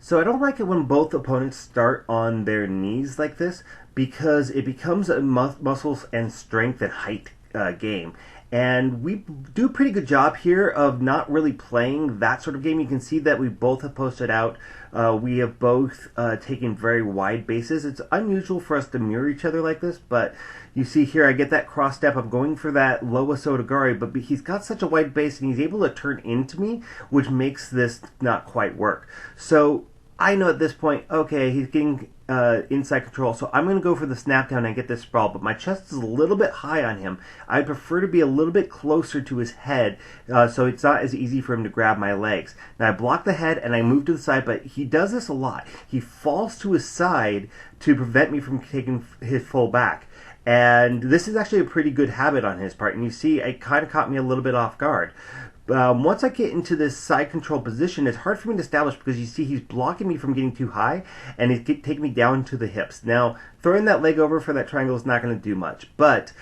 So I don't like it when both opponents start on their knees like this because it becomes a muscles and strength and height game. And we do a pretty good job here of not really playing that sort of game. You can see that we both have posted out. We have both taken very wide bases. It's unusual for us to mirror each other like this, but you see here I get that cross step. I'm going for that Loa Sotogari, but he's got such a wide base and he's able to turn into me, which makes this not quite work. So I know at this point, okay, he's getting inside control, so I'm going to go for the snap down and get this sprawl, but my chest is a little bit high on him. I prefer to be a little bit closer to his head, so it's not as easy for him to grab my legs. Now I block the head and I move to the side, but he does this a lot. He falls to his side to prevent me from taking his full back. And this is actually a pretty good habit on his part, and you see it kind of caught me a little bit off guard. Once I get into this side control position, it's hard for me to establish because you see he's blocking me from getting too high and he's taking me down to the hips. Now, throwing that leg over for that triangle is not going to do much, but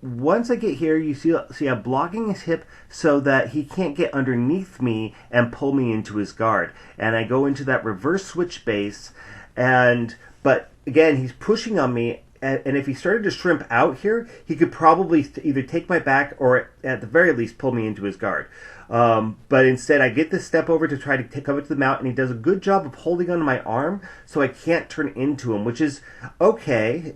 once I get here, you see I'm blocking his hip so that he can't get underneath me and pull me into his guard. And I go into that reverse switch base, but again, he's pushing on me. And if he started to shrimp out here, he could probably either take my back or at the very least pull me into his guard. But instead, I get this step over to try to come up to the mount, and he does a good job of holding onto my arm so I can't turn into him, which is okay.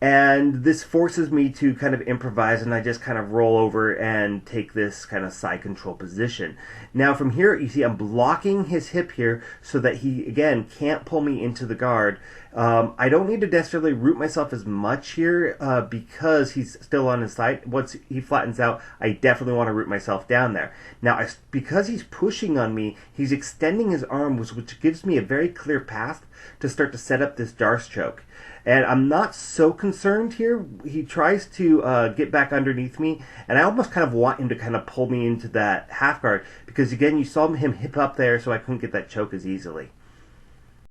And this forces me to kind of improvise, and I just kind of roll over and take this kind of side control position. Now from here, you see I'm blocking his hip here so that he, again, can't pull me into the guard. I don't need to necessarily root myself as much here because he's still on his side. Once he flattens out, I definitely want to root myself down there. Now, because he's pushing on me, he's extending his arm, which gives me a very clear path to start to set up this Darce choke. And I'm not so concerned here. He tries to get back underneath me, and I almost kind of want him to kind of pull me into that half guard because, again, you saw him hip up there, so I couldn't get that choke as easily.